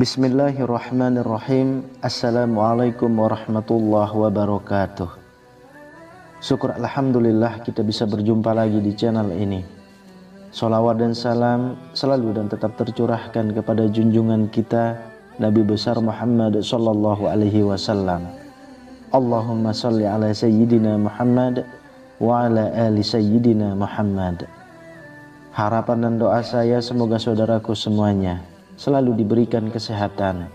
Bismillahirrahmanirrahim. Assalamualaikum warahmatullahi wabarakatuh. Syukur alhamdulillah kita bisa berjumpa lagi di channel ini. Salawat dan salam selalu dan tetap tercurahkan kepada junjungan kita Nabi besar Muhammad sallallahu alaihi wasallam. Allahumma salli ala sayyidina Muhammad wa ala ali sayyidina Muhammad. Harapan dan doa saya semoga saudaraku semuanya selalu diberikan kesehatan,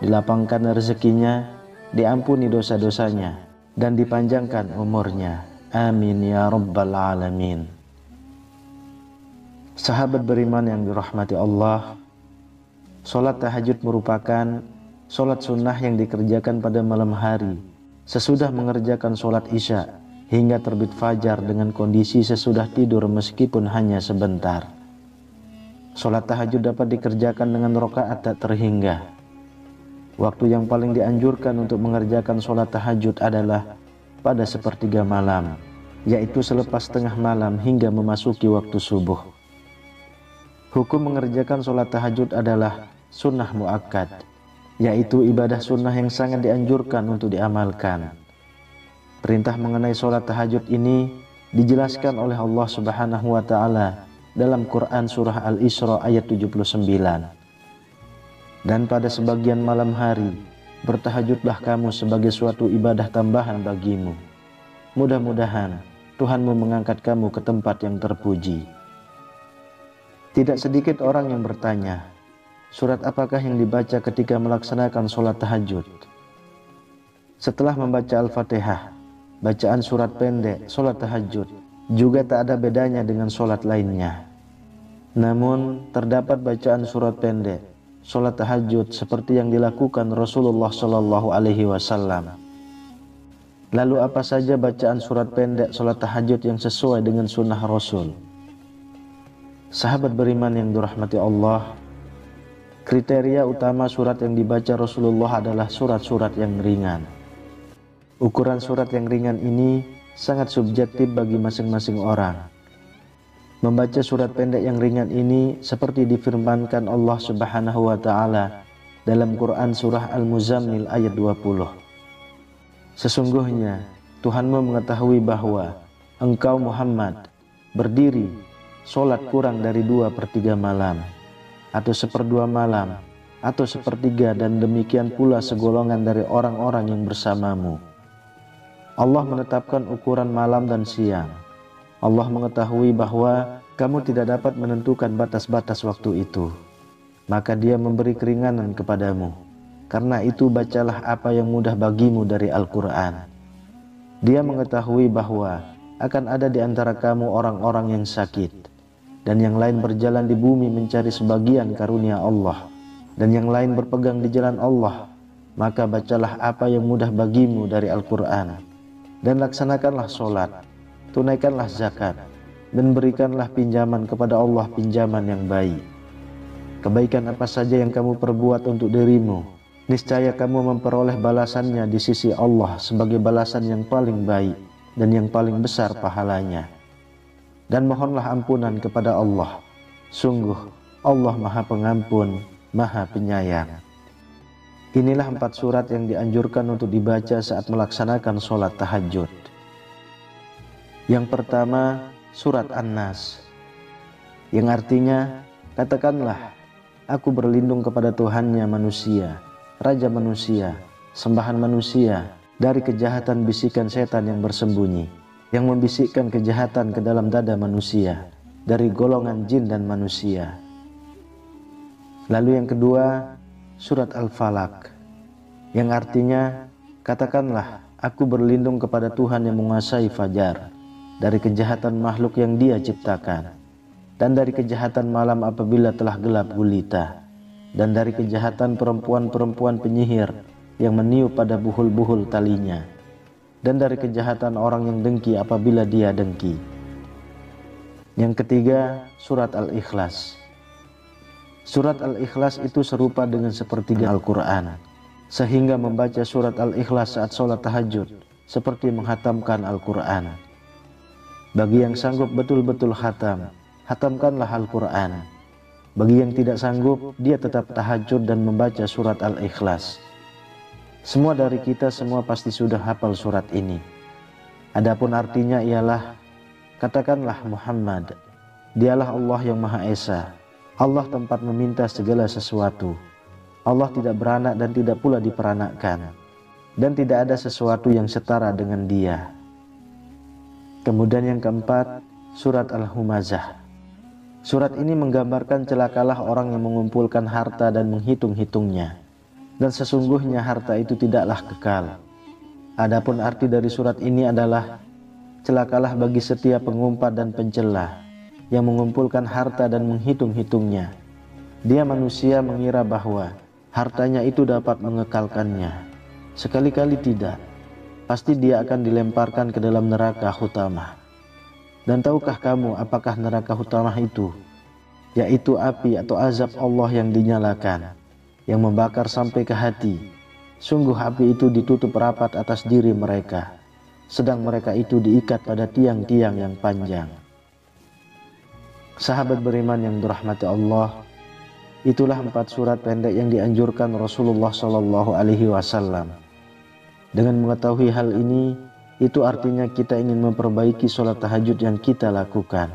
dilapangkan rezekinya, diampuni dosa-dosanya, dan dipanjangkan umurnya. Amin ya rabbal alamin. Sahabat beriman yang dirahmati Allah, sholat tahajud merupakan sholat sunnah yang dikerjakan pada malam hari sesudah mengerjakan sholat isya hingga terbit fajar dengan kondisi sesudah tidur meskipun hanya sebentar. Sholat tahajud dapat dikerjakan dengan rakaat tak terhingga. Waktu yang paling dianjurkan untuk mengerjakan sholat tahajud adalah pada sepertiga malam, yaitu selepas tengah malam hingga memasuki waktu subuh. Hukum mengerjakan sholat tahajud adalah sunnah muakkad, yaitu ibadah sunnah yang sangat dianjurkan untuk diamalkan. Perintah mengenai sholat tahajud ini dijelaskan oleh Allah Subhanahu wa Ta'ala dalam Quran surah Al-Isra ayat 79. Dan pada sebagian malam hari bertahajudlah kamu sebagai suatu ibadah tambahan bagimu. Mudah-mudahan Tuhanmu mengangkat kamu ke tempat yang terpuji. Tidak sedikit orang yang bertanya, surat apakah yang dibaca ketika melaksanakan sholat tahajud? Setelah membaca Al-Fatihah, bacaan surat pendek sholat tahajud juga tak ada bedanya dengan sholat lainnya. Namun terdapat bacaan surat pendek sholat tahajud seperti yang dilakukan Rasulullah Shallallahu Alaihi Wasallam. Lalu apa saja bacaan surat pendek sholat tahajud yang sesuai dengan sunnah Rasul? Sahabat beriman yang dirahmati Allah, kriteria utama surat yang dibaca Rasulullah adalah surat-surat yang ringan. Ukuran surat yang ringan ini sangat subjektif bagi masing-masing orang. Membaca surat pendek yang ringan ini seperti difirmankan Allah Subhanahu wa Ta'ala dalam Quran surah Al-Muzammil ayat 20. Sesungguhnya Tuhanmu mengetahui bahwa engkau Muhammad berdiri sholat kurang dari 2/3 malam, atau 1/2 malam, atau 1/3, dan demikian pula segolongan dari orang-orang yang bersamamu. Allah menetapkan ukuran malam dan siang. Allah mengetahui bahwa kamu tidak dapat menentukan batas-batas waktu itu. Maka Dia memberi keringanan kepadamu. Karena itu bacalah apa yang mudah bagimu dari Al-Quran. Dia mengetahui bahwa akan ada di antara kamu orang-orang yang sakit, dan yang lain berjalan di bumi mencari sebagian karunia Allah, dan yang lain berpegang di jalan Allah. Maka bacalah apa yang mudah bagimu dari Al-Quran, dan laksanakanlah sholat, tunaikanlah zakat, dan berikanlah pinjaman kepada Allah pinjaman yang baik. Kebaikan apa saja yang kamu perbuat untuk dirimu, niscaya kamu memperoleh balasannya di sisi Allah sebagai balasan yang paling baik dan yang paling besar pahalanya. Dan mohonlah ampunan kepada Allah. Sungguh Allah Maha Pengampun, Maha Penyayang. Inilah 4 surat yang dianjurkan untuk dibaca saat melaksanakan sholat tahajud. Yang pertama, surat An-Nas, yang artinya, katakanlah, aku berlindung kepada Tuhannya manusia, Raja manusia, sembahan manusia, dari kejahatan bisikan setan yang bersembunyi, yang membisikkan kejahatan ke dalam dada manusia, dari golongan jin dan manusia. Lalu yang kedua, surat Al-Falaq, yang artinya, katakanlah, aku berlindung kepada Tuhan yang menguasai fajar, dari kejahatan makhluk yang Dia ciptakan, dan dari kejahatan malam apabila telah gelap gulita, dan dari kejahatan perempuan-perempuan penyihir yang meniup pada buhul-buhul talinya, dan dari kejahatan orang yang dengki apabila dia dengki. Yang ketiga, surat Al-Ikhlas. Surat Al-Ikhlas itu serupa dengan sepertiga Al-Quran, sehingga membaca surat Al-Ikhlas saat sholat tahajud seperti menghatamkan Al-Quran. Bagi yang sanggup betul-betul hatamkanlah Al-Quran. Bagi yang tidak sanggup, dia tetap tahajud dan membaca surat Al-Ikhlas. Semua dari kita semua pasti sudah hafal surat ini. Adapun artinya ialah, katakanlah Muhammad, dialah Allah yang Maha Esa, Allah tempat meminta segala sesuatu. Allah tidak beranak dan tidak pula diperanakkan, dan tidak ada sesuatu yang setara dengan Dia. Kemudian yang keempat, surat Al-Humazah. Surat ini menggambarkan celakalah orang yang mengumpulkan harta dan menghitung-hitungnya, dan sesungguhnya harta itu tidaklah kekal. Adapun arti dari surat ini adalah, celakalah bagi setiap pengumpat dan pencela yang mengumpulkan harta dan menghitung-hitungnya. Dia manusia mengira bahwa hartanya itu dapat mengekalkannya. Sekali-kali tidak. Pasti dia akan dilemparkan ke dalam neraka hutamah. Dan tahukah kamu apakah neraka hutamah itu? Yaitu api atau azab Allah yang dinyalakan, yang membakar sampai ke hati. Sungguh api itu ditutup rapat atas diri mereka, sedang mereka itu diikat pada tiang-tiang yang panjang. Sahabat beriman yang dirahmati Allah, itulah 4 surat pendek yang dianjurkan Rasulullah SAW. Dengan mengetahui hal ini, itu artinya kita ingin memperbaiki sholat tahajud yang kita lakukan.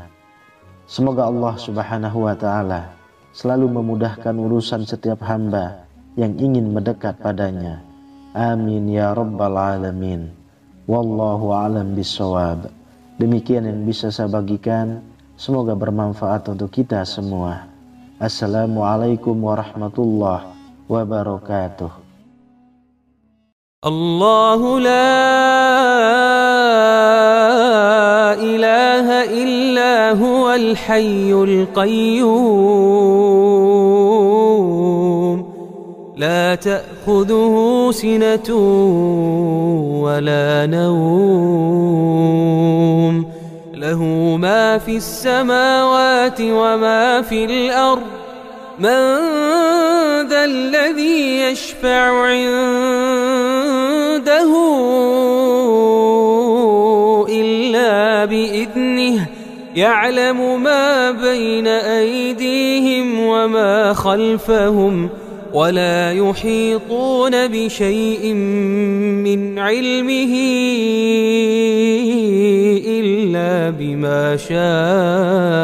Semoga Allah Subhanahu wa Ta'ala selalu memudahkan urusan setiap hamba yang ingin mendekat padanya. Amin ya rabbal alamin. Wallahu a'lam bissawab. Demikian yang bisa saya bagikan. Semoga bermanfaat untuk kita semua. Assalamualaikum warahmatullahi wabarakatuh. الله لا إله إلا هو الحي القيوم لا تأخذه سنة ولا نوم له ما في السماوات وما في الأرض من ذا الذي يشفع عنده إلا بإذنه يعلم ما بين أيديهم وما خلفهم ولا يحيطون بشيء من علمه إلا بما شاء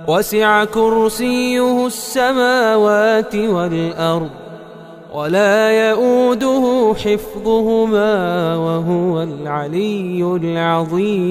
وسع كرسيه السماوات والأرض ولا يؤوده حفظهما وهو العلي العظيم.